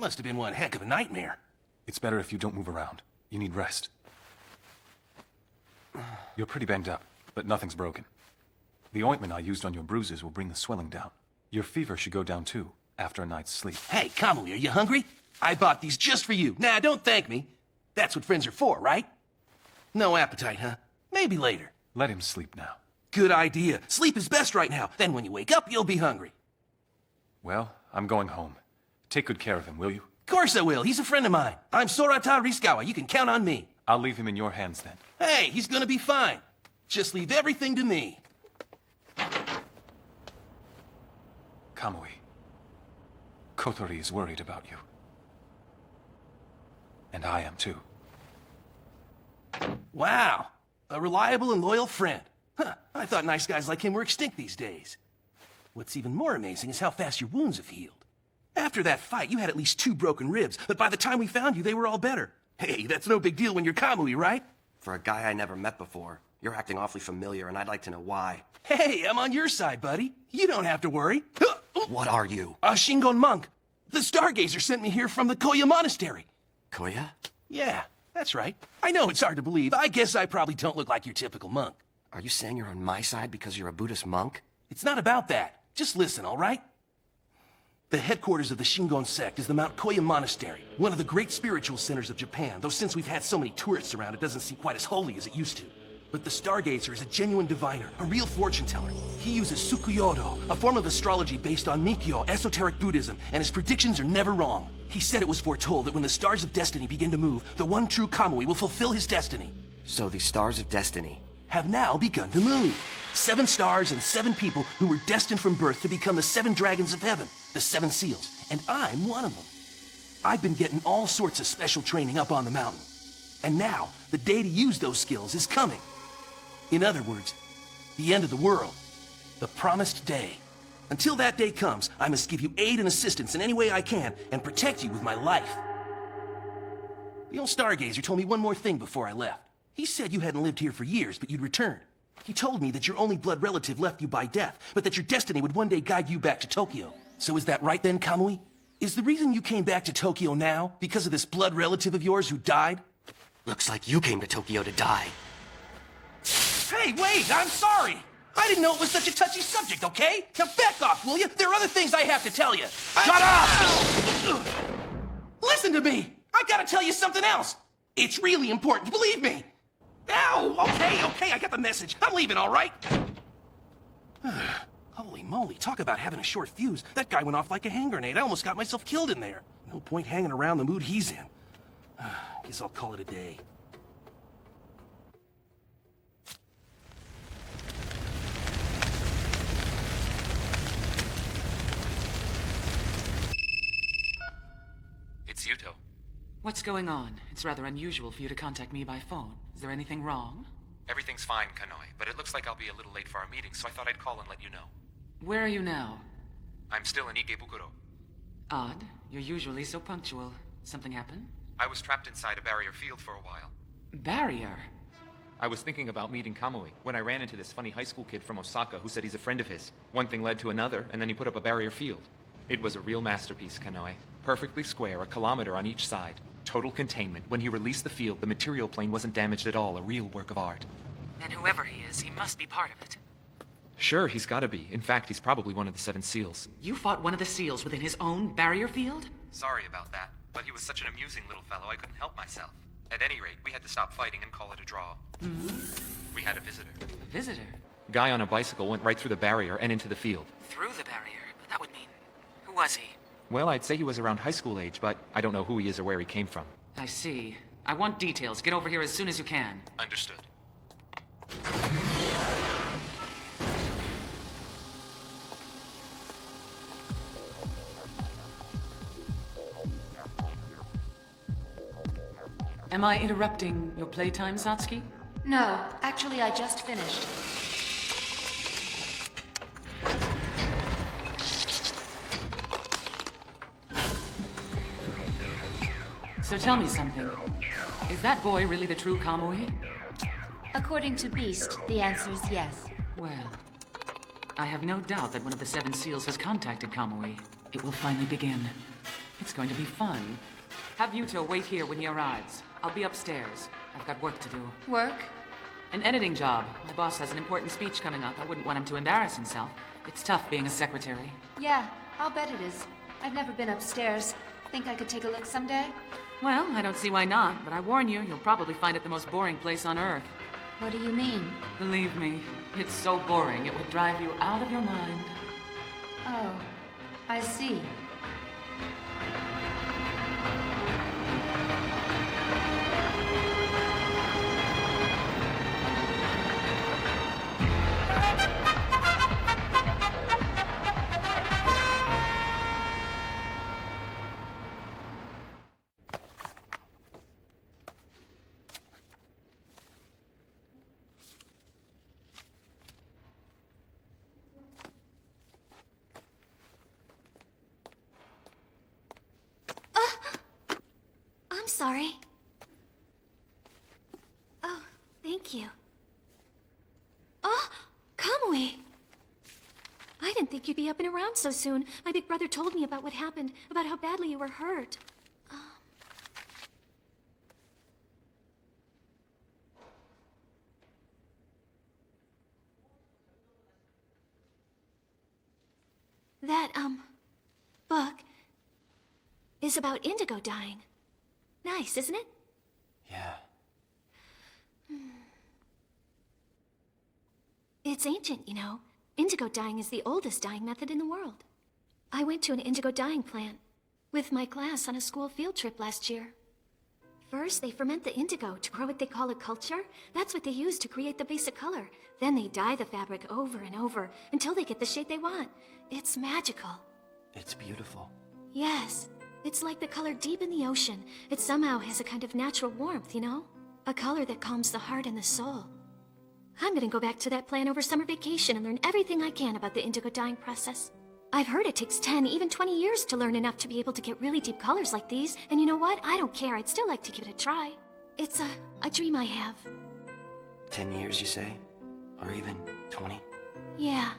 Must have been one heck of a nightmare. It's better if you don't move around. You need rest. You're pretty banged up, but nothing's broken. The ointment I used on your bruises will bring the swelling down. Your fever should go down too, after a night's sleep. Hey, Kamui, are you hungry? I bought these just for you. Nah, don't thank me. That's what friends are for, right? No appetite, huh? Maybe later. Let him sleep now. Good idea. Sleep is best right now. Then when you wake up, you'll be hungry. Well, I'm going home. Take good care of him, will you? Of course I will. He's a friend of mine. I'm Sorata Risukawa. You can count on me. I'll leave him in your hands then. Hey, he's gonna be fine. Just leave everything to me. Kamui. Kotori is worried about you. And I am too. Wow. A reliable and loyal friend. Huh. I thought nice guys like him were extinct these days. What's even more amazing is how fast your wounds have healed. After that fight, you had at least 2 broken ribs, but by the time we found you, they were all better. Hey, that's no big deal when you're Kamui, right? For a guy I never met before, you're acting awfully familiar, and I'd like to know why. Hey, I'm on your side, buddy. You don't have to worry. What are you? A Shingon monk. The Stargazer sent me here from the Koya Monastery. Koya? Yeah, that's right. I know it's hard to believe. I guess I probably don't look like your typical monk. Are you saying you're on my side because you're a Buddhist monk? It's not about that. Just listen, all right? The headquarters of the Shingon sect is the Mount Koya Monastery, one of the great spiritual centers of Japan, though since we've had so many tourists around, it doesn't seem quite as holy as it used to. But the Stargazer is a genuine diviner, a real fortune teller. He uses Tsukuyodo, a form of astrology based on Mikyo, esoteric Buddhism, and his predictions are never wrong. He said it was foretold that when the stars of destiny begin to move, the one true Kamui will fulfill his destiny. So the stars of destiny have now begun to move. 7 stars and 7 people who were destined from birth to become the 7 dragons of heaven, the 7 seals, and I'm one of them. I've been getting all sorts of special training up on the mountain. And now, the day to use those skills is coming. In other words, the end of the world. The promised day. Until that day comes, I must give you aid and assistance in any way I can and protect you with my life. The old Stargazer told me one more thing before I left. He said you hadn't lived here for years, but you'd returned. He told me that your only blood relative left you by death, but that your destiny would one day guide you back to Tokyo. So is that right then, Kamui? Is the reason you came back to Tokyo now because of this blood relative of yours who died? Looks like you came to Tokyo to die. Hey, wait! I'm sorry! I didn't know it was such a touchy subject, okay? Now back off, will you? There are other things I have to tell you. Shut up! Listen to me! I gotta tell you something else! It's really important, believe me! Ow! Okay, I got the message. I'm leaving, all right? Holy moly, talk about having a short fuse. That guy went off like a hand grenade. I almost got myself killed in there. No point hanging around the mood he's in. Guess I'll call it a day. It's Yuto. What's going on? It's rather unusual for you to contact me by phone. Is there anything wrong? Everything's fine, Kanoi, but it looks like I'll be a little late for our meeting, so I thought I'd call and let you know. Where are you now? I'm still in Ikebukuro. Odd. You're usually so punctual. Something happened? I was trapped inside a barrier field for a while. Barrier? I was thinking about meeting Kamui when I ran into this funny high school kid from Osaka who said he's a friend of his. One thing led to another, and then he put up a barrier field. It was a real masterpiece, Kanoi. Perfectly square, a kilometer on each side. Total containment. When he released the field, the material plane wasn't damaged at all. A real work of art. And whoever he is, he must be part of it. Sure, he's gotta be. In fact, he's probably one of the 7 seals. You fought one of the seals within his own barrier field? Sorry about that, but he was such an amusing little fellow I couldn't help myself. At any rate, we had to stop fighting and call it a draw. We had a visitor. A visitor? Guy on a bicycle went right through the barrier and into the field. Through the barrier? But that would mean... Who was he? Well, I'd say he was around high school age, but I don't know who he is or where he came from. I see. I want details. Get over here as soon as you can. Understood. Am I interrupting your playtime, Satsuki? No, actually I just finished. So tell me something. Is that boy really the true Kamui? According to Beast, the answer is yes. Well, I have no doubt that one of the 7 seals has contacted Kamui. It will finally begin. It's going to be fun. Have Yuto wait here when he arrives. I'll be upstairs. I've got work to do. Work? An editing job. My boss has an important speech coming up. I wouldn't want him to embarrass himself. It's tough being a secretary. Yeah, I'll bet it is. I've never been upstairs. Think I could take a look someday? Well, I don't see why not, but I warn you, you'll probably find it the most boring place on Earth. What do you mean? Believe me, it's so boring it would drive you out of your mind. Oh, I see. I'm sorry. Oh, thank you. Oh, Kamui! I didn't think you'd be up and around so soon. My big brother told me about what happened, about how badly you were hurt. That, book is about indigo dyeing. Nice, isn't it? Yeah. It's ancient, you know. Indigo dyeing is the oldest dyeing method in the world. I went to an indigo dyeing plant with my class on a school field trip last year. First, they ferment the indigo to grow what they call a culture. That's what they use to create the basic color. Then they dye the fabric over and over until they get the shade they want. It's magical. It's beautiful. Yes. It's like the color deep in the ocean. It somehow has a kind of natural warmth, you know? A color that calms the heart and the soul. I'm gonna go back to that plant over summer vacation and learn everything I can about the indigo dyeing process. I've heard it takes 10, even 20 years to learn enough to be able to get really deep colors like these. And you know what? I don't care. I'd still like to give it a try. It's a dream I have. 10 years, you say? Or even 20? Yeah.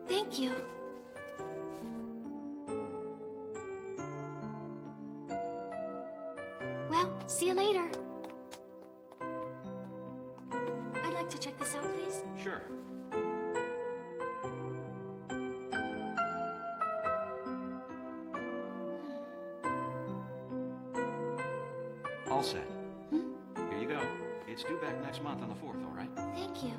Thank you. Well, see you later. I'd like to check this out, please. Sure. All set. Here you go. It's due back next month on the 4th, all right? Thank you.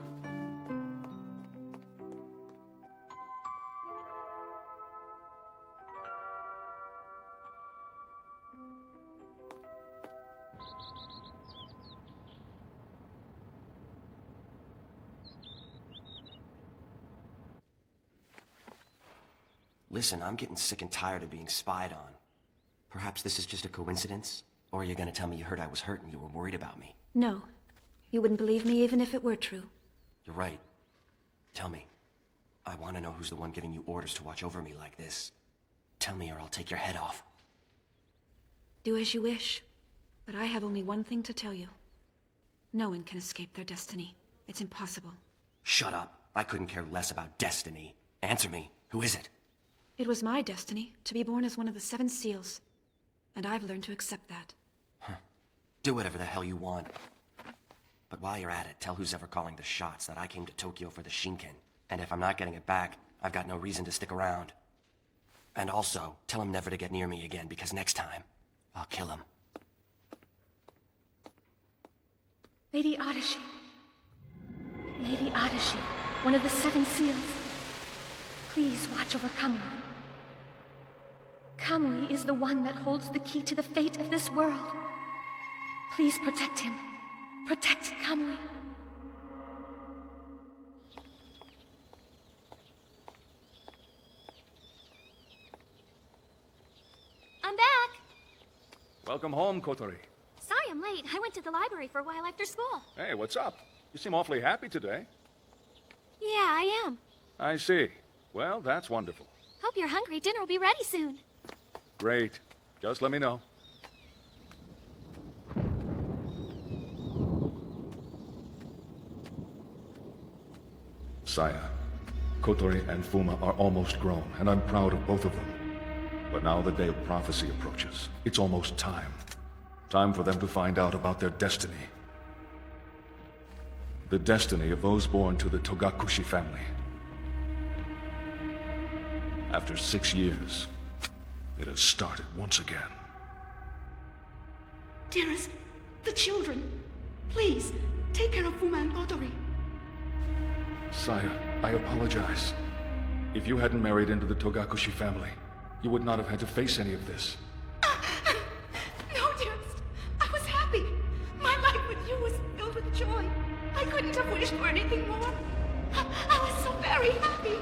Listen, I'm getting sick and tired of being spied on. Perhaps this is just a coincidence? Or you're gonna tell me you heard I was hurt and you were worried about me? No. You wouldn't believe me even if it were true. You're right. Tell me. I want to know who's the one giving you orders to watch over me like this. Tell me or I'll take your head off. Do as you wish. But I have only one thing to tell you. No one can escape their destiny. It's impossible. Shut up. I couldn't care less about destiny. Answer me. Who is it? It was my destiny to be born as one of the 7 seals. And I've learned to accept that. Do whatever the hell you want. But while you're at it, tell who's ever calling the shots that I came to Tokyo for the Shinken. And if I'm not getting it back, I've got no reason to stick around. And also, tell him never to get near me again, because next time, I'll kill him. Lady Adashi. Lady Adashi, one of the 7 seals. Please watch over Kamui. Kamui is the one that holds the key to the fate of this world. Please protect him. Protect Kamui. I'm back. Welcome home, Kotori. Sorry I'm late. I went to the library for a while after school. Hey, what's up? You seem awfully happy today. Yeah, I am. I see. Well, that's wonderful. Hope you're hungry. Dinner will be ready soon. Great. Just let me know. Saya, Kotori and Fuma are almost grown, and I'm proud of both of them. But now the day of prophecy approaches. It's almost time. Time for them to find out about their destiny. The destiny of those born to the Togakushi family. After 6 years, it has started once again. Dearest, the children. Please, take care of Fuma and Kotori. Saya, I apologize. If you hadn't married into the Togakushi family, you would not have had to face any of this. No, dearest. I was happy. My life with you was filled with joy. I couldn't have wished for anything more. I was so very happy.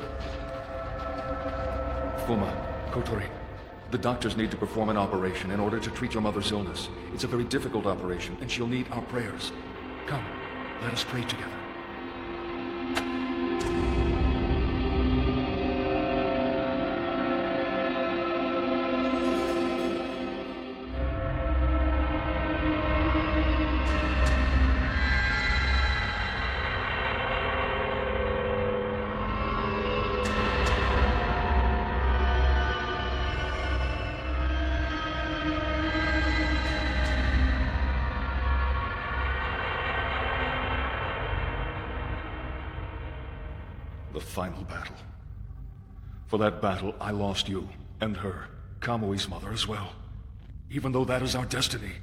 Fuma, Kotori, the doctors need to perform an operation in order to treat your mother's illness. It's a very difficult operation, and she'll need our prayers. Come, let us pray together. The final battle. For that battle, I lost you, and her, Kamui's mother as well. Even though that is our destiny,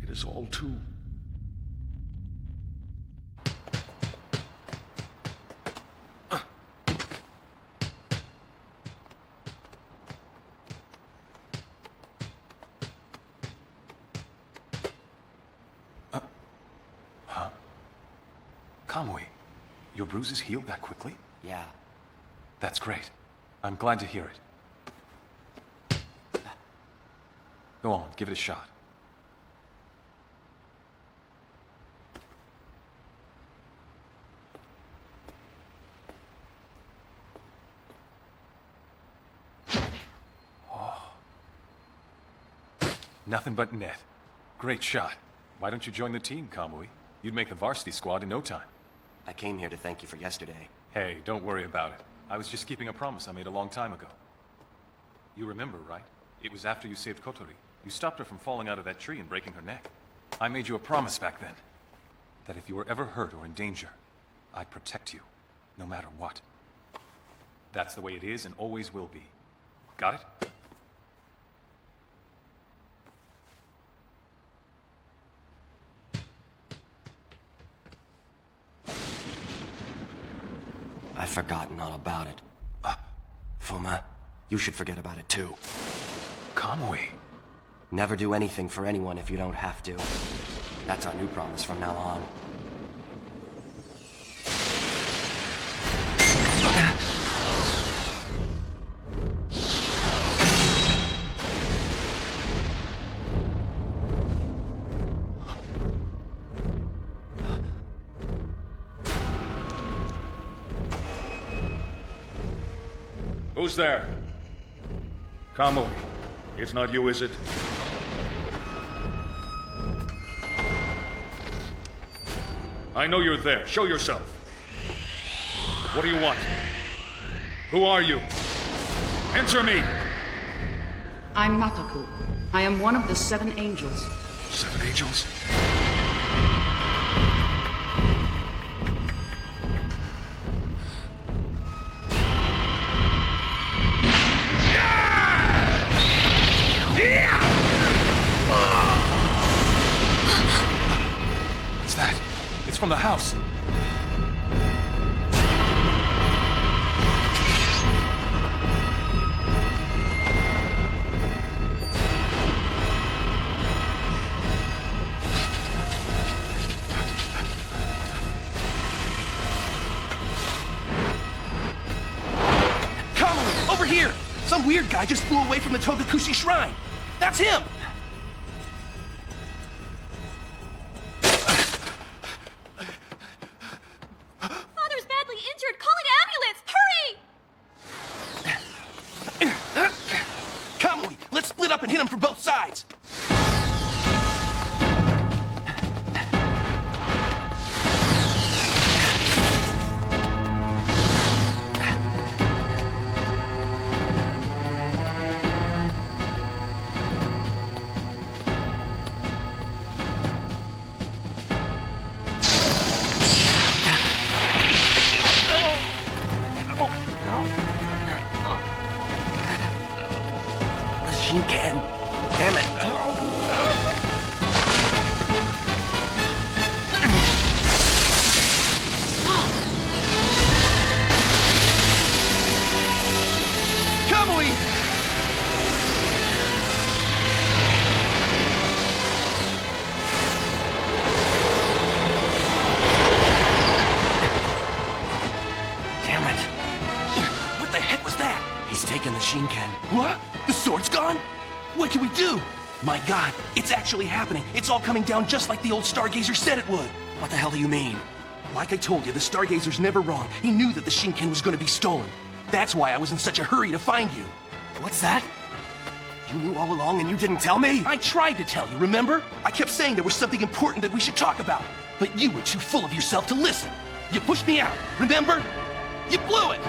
it is all too... Kamui, your bruises healed that quickly? Yeah. That's great. I'm glad to hear it. Go on, give it a shot. Oh. Nothing but net. Great shot. Why don't you join the team, Kamui? You'd make the varsity squad in no time. I came here to thank you for yesterday. Hey, don't worry about it. I was just keeping a promise I made a long time ago. You remember, right? It was after you saved Kotori. You stopped her from falling out of that tree and breaking her neck. I made you a promise back then, that if you were ever hurt or in danger, I'd protect you, no matter what. That's the way it is and always will be. Got it? I've forgotten all about it. Fuma, you should forget about it too. Kamui. Never do anything for anyone if you don't have to. That's our new promise from now on. Who's there? Kamui. It's not you, is it? I know you're there. Show yourself. What do you want? Who are you? Answer me! I'm Mataku. I am one of the 7 angels. 7 angels? What's that? It's from the house. Kamui, over here! Some weird guy just flew away from the Togakushi shrine. That's him! Father's badly injured! Call an ambulance! Hurry! Shinken. What? The sword's gone? What can we do? My god, it's actually happening. It's all coming down just like the old Stargazer said it would. What the hell do you mean? Like I told you, the Stargazer's never wrong. He knew that the Shinken was going to be stolen. That's why I was in such a hurry to find you. What's that? You knew all along and you didn't tell me? I tried to tell you, remember? I kept saying there was something important that we should talk about. But you were too full of yourself to listen. You pushed me out, remember? You blew it!